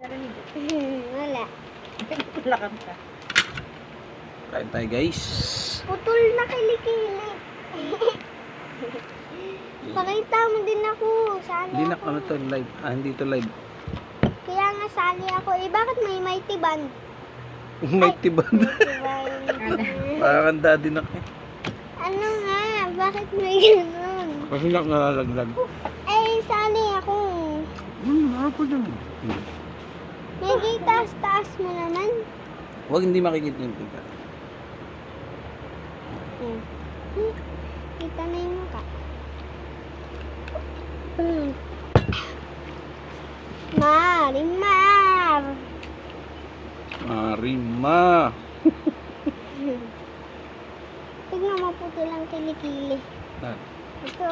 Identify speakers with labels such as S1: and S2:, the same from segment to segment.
S1: Wala.
S2: Lakam ka.
S3: Kain tayo guys.
S1: Putol na kilikili. Pakita mo din ako. Sali
S3: Hindi na
S1: ako.
S3: ano to live. Hindi to live.
S1: Kaya nga sali ako. Eh, bakit may mighty band?
S3: Mighty band.
S1: Mighty band.
S3: Parang daddy na kayo.
S1: Ano nga? Bakit may ganun?
S3: Kasi nakalaglag.
S1: Eh, sali ako.
S3: Ako dyan.
S1: May taas-taas mo naman.
S3: Huwag hindi makikita yung pika.
S1: Kita na yung mukha. Marimar!
S3: Marima.
S1: Tignan mo puto lang kilikili.
S3: Ah,
S1: Ito.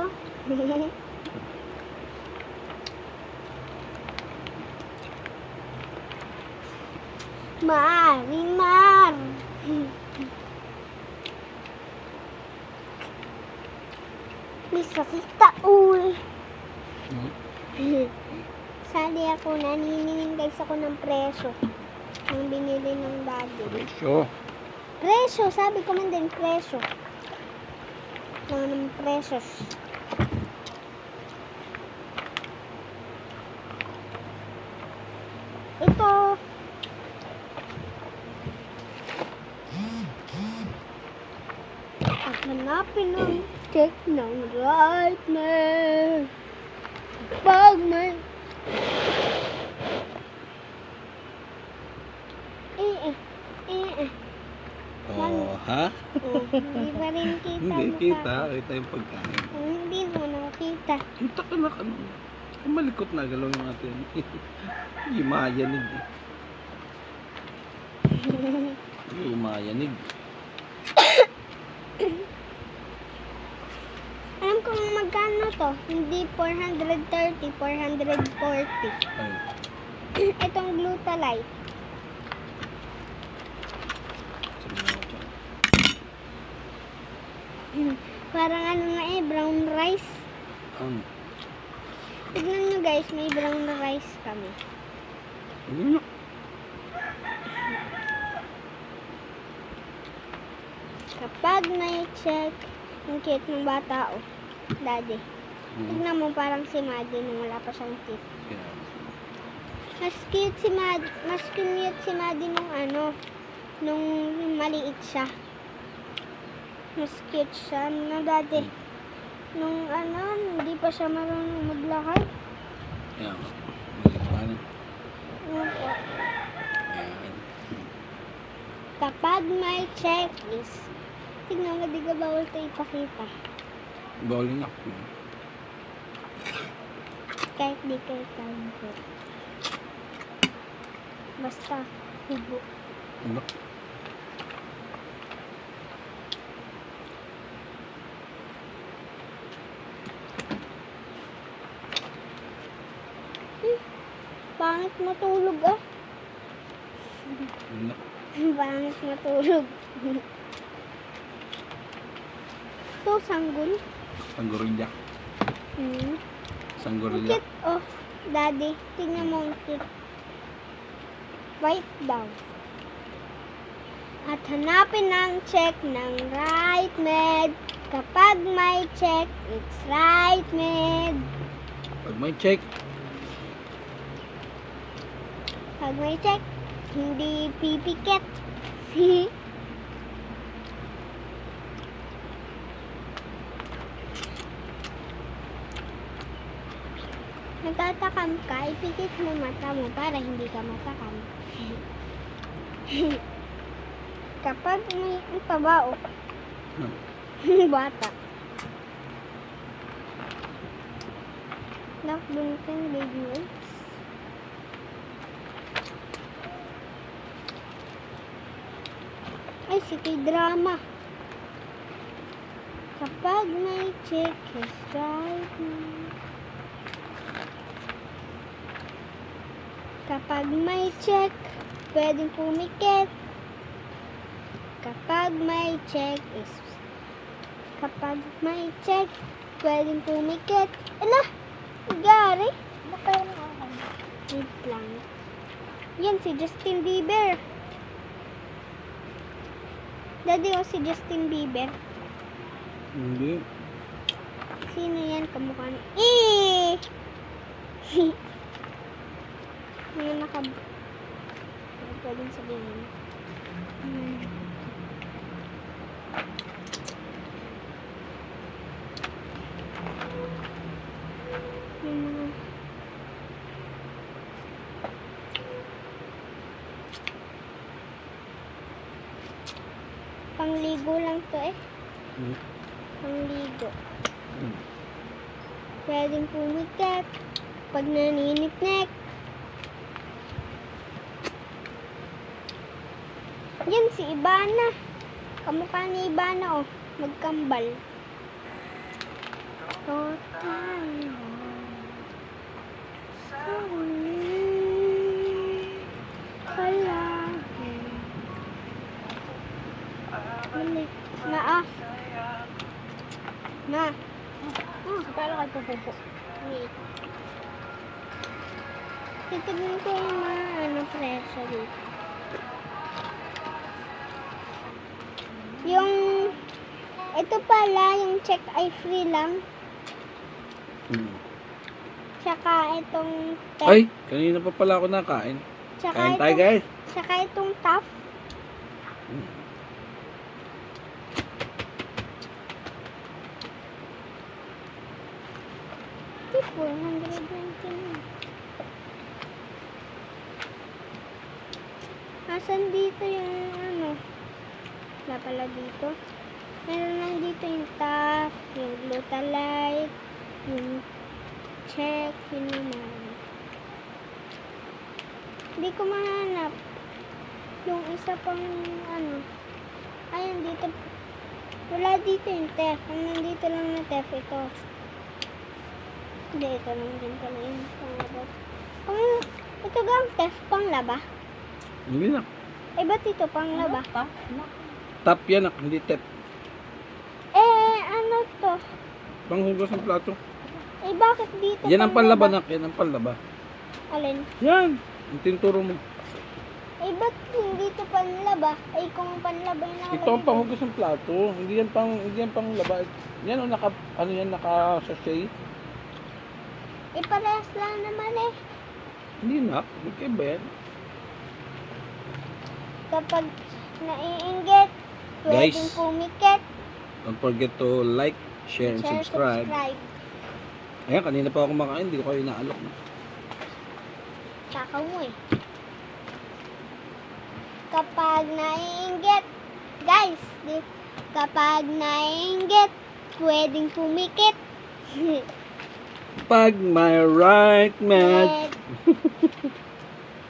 S1: Marimar! May sakit taul. Sali ako, naniningin guys ako ng presyo. Ang binili ng daddy.
S3: Presyo.
S1: Presyo, sabi ko man din presyo. Ng presyos. Ito. At hanapin ang check ng right man. Pag may
S3: Oh, ha?
S1: hindi pa rin kita.
S3: Hindi,
S1: mukha
S3: kita.
S1: ko.
S3: Kita yung pagkain.
S1: Hindi mo nakita.
S3: Kita ka na ano. Malikot na galaw yung atin. Hindi mayanig eh. Hindi mayanig.
S1: Alam ko kung magkano to. Hindi 430, 440.
S3: Ay,
S1: Itong Glutalite.
S3: sabi nga ako dyan.
S1: Parang ano nga eh, brown rice. Tignan nyo guys, may brown rice kami.
S3: Ano?
S1: Kapag may check, ang cute ng bata, oh. Daddy. Tignan mo parang si Maddie nung wala pa siyang teeth.
S3: Yeah.
S1: Mas cute si Maddie, mas cute si Maddie nung ano, nung maliit siya. Mas cute siya, no Daddy? Nung ano, hindi pa siya marunong maglakad.
S3: Yan. Maliit pa na.
S1: Ano po?
S3: Yan.
S1: Kapag may checklist, tignan mo, di ka bawal ito ipakita.
S3: Bowling up.
S1: Kahit di kayo tanggap. Basta, hubo.
S3: Ano?
S1: Pangit matulog ah.
S3: Ano?
S1: Pangit matulog. Ito, sanggol.
S3: Sanggorilla.
S1: Ang
S3: Sanggorilla.
S1: cute of Daddy. Tingnan mo ang cute. Right down. At hanapin ang check ng right med. Kapag may check, it's right med.
S3: Pag may check,
S1: Pag may check, hindi pipikit. Nagtatakam ka, ipikit mo mata mo para hindi ka matakam. Kapag may pabao, bata. Nakbunting baby oils. Ay, si K-drama. Kapag may check, is right now. Kapag may check, pwedeng pumikit. Kapag may check is... Kapag may check, pwedeng pumikit. Ala! Gari! Wait lang. Yan, si Justin Bieber. Daddy, o si Justin Bieber.
S3: Hindi.
S1: Sino yan? Kamukha niya. Eh! Mga nakab... Ano pwedeng sabihin? Hmm. Yung mga... Pangligo lang to eh.
S3: Hmm.
S1: Pangligo.
S3: Hmm.
S1: Pwedeng pumikat. Pag naninipnek. Yan si Ibana. Kamukha ni Ibana oh. Magkambal. So tayo. Palagi. Mali. Ma ah. Ma.
S2: Kala kayo pupupo.
S1: Wait. Titignan ko yung mga presyo dito. Yung ito pala, yung check ay free lang.
S3: Hmm.
S1: Tsaka itong
S3: Ay, kanina pa pala ako nakain. Kain tayo guys.
S1: Tsaka itong tough.
S3: Hmm.
S1: Di 429. Asan dito yung ano? Wala pala dito. Meron lang dito yung tough, yung glutalite, yung check, yun naman. Hindi ko mahanap. Yung isa pang ano. Ayun dito. Wala dito yung tef. Ang nandito lang na tef ito. Hindi, ito lang din pala yung panglaba. Ito gang tef panglaba.
S3: Hindi na.
S1: Eh, ba't ito panglaba?
S3: Tap yan, hindi tep.
S1: Eh, ano to?
S3: Panghugas ng plato.
S1: Eh, bakit dito
S3: Yan ang panlaba nak, yan ang panlaba.
S1: Alin?
S3: Yan. Yung tinturo mo.
S1: Eh, ba't hindi ito panlaba? Eh, kung panlaba yung nakalagay.
S3: Ito ang panghugas ng plato. Hindi yan panglaba. Yan o naka-sachet.
S1: Eh, parehas lang naman eh.
S3: Hindi na. Hindi kayo ba yan?
S1: Kapag naiinggit, pwedeng
S3: Guys.
S1: pumikit.
S3: Don't forget to like, share, and subscribe. Ayan, kanina pa ako kumakain. Hindi ko kayo inaalok.
S1: Takaw mo eh. Kapag naiinggit, guys, kapag naiinggit, pwedeng pumikit.
S3: Pag may right man.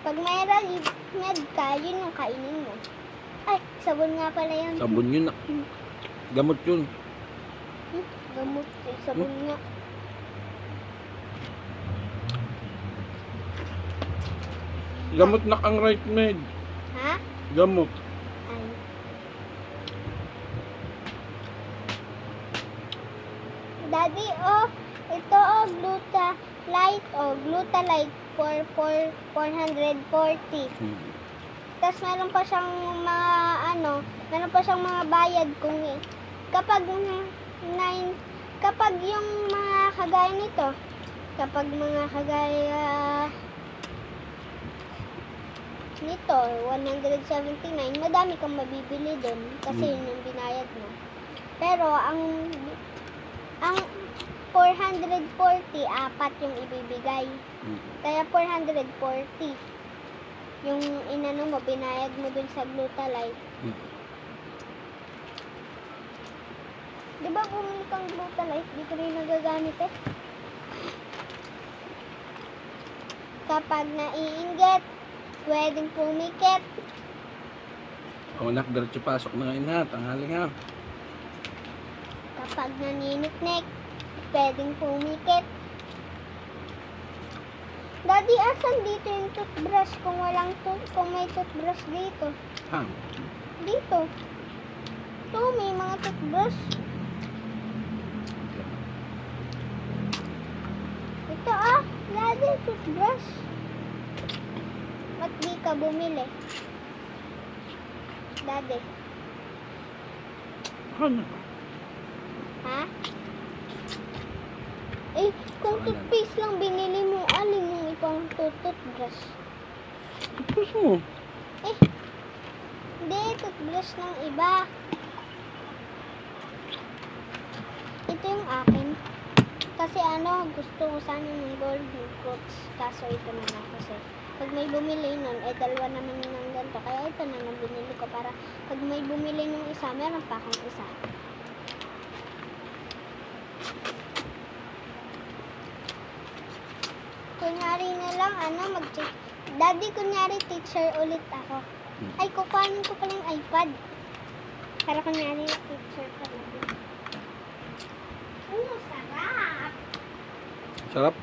S1: Pag may right med ka, yun yung kainin mo. Ay, sabon nga pala yan.
S3: Sabon yun. Gamot yun.
S1: Gamot, sabon nga.
S3: Gamot na ang right med.
S1: Ha?
S3: Gamot.
S1: Ay. Daddy, oh, ito oh, glutalite for 440. Tapos meron pa siyang mga meron pa siyang mga bayad kung kapag kapag yung mga kagaya nito, kapag mga kagaya nito, 179, madami kang mabibili doon kasi yun yung binayad mo. Pero ang 440, apat yung ibibigay. Kaya 440. Yung inano mo, binayad mo dun sa glutalite. Di ba bumili kang glutalite? Di ko rin nagagamit eh. Kapag naiinggit, pwedeng pumikit.
S3: O anak, diretso pasok na ngayon ha. Tanghali ha.
S1: Kapag naniniknik, pwedeng pumikit. Daddy, asan dito yung toothbrush kung may toothbrush dito?
S3: Ha?
S1: Dito. Ito, may mga toothbrush. Ito ah, Daddy, toothbrush. Ba't di ka bumili? Daddy.
S3: Ano?
S1: Ha? Eh, kung
S3: Wala.
S1: toothpaste lang binili mo, alin yung ipang toothbrush?
S3: Tapos mo.
S1: Eh, hindi, toothbrush ng iba. Ito yung akin. Kasi ano, gusto ko sana ng golden fruits. Kaso ito na lang kasi. Pag may bumili nun, eh dalawa naman ng ganito. Kaya ito na lang binili ko para pag may bumili ng isa, meron pa akong isa. Kunyari na lang, mag-check. Daddy, kunyari teacher ulit ako. Ay, kukuhanin ko pala yung iPad. Para kunyari teacher ka ulit. Sarap!
S3: Sarap.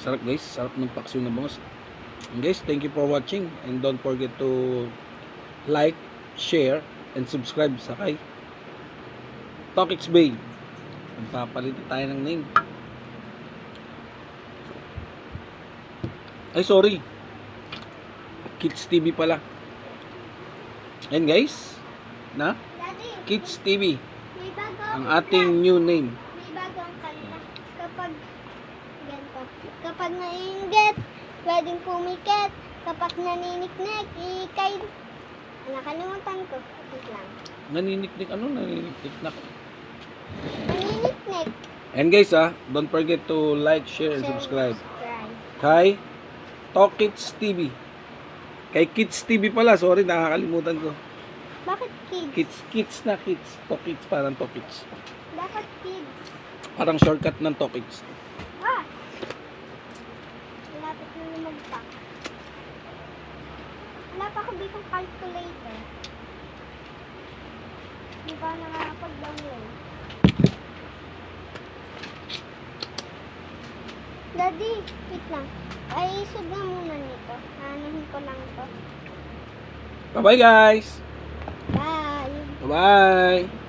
S3: Sarap guys. Sarap ng paksiw na bangos. And guys, thank you for watching. And don't forget to like, share, and subscribe sa kay Tokits Bay. Magpapalit tayo ng name. Ay, sorry. Kids TV pala. And guys, na
S1: Daddy,
S3: Kids TV
S1: may bago
S3: ang
S1: akong
S3: ating new name.
S1: May bagong kanta. Kapag ganito. Kapag naiinggit, pwedeng pumikit. Kapag naniniknik, ikay. Nakalimutan ko. Wait lang.
S3: Naniniknik ano? Naniniknik na.
S1: Naniniknik.
S3: And guys, don't forget to like, share, and subscribe.
S1: Subscribe.
S3: Kay Tokits TV. Kay Kids TV pala. Sorry, nakakalimutan ko.
S1: Bakit kids?
S3: Kids na kids. Tokits, parang Tokits.
S1: Dapat kids.
S3: Parang shortcut ng Tokits.
S1: Ah! Malapit na lumagpak. Wala pa ako dito calculator. Hindi pa ako nakakapag-download. Daddy, wait lang. Ay, isog na muna nito. Anuhin ko lang to.
S3: Bye-bye guys!
S1: Bye!
S3: Bye-bye!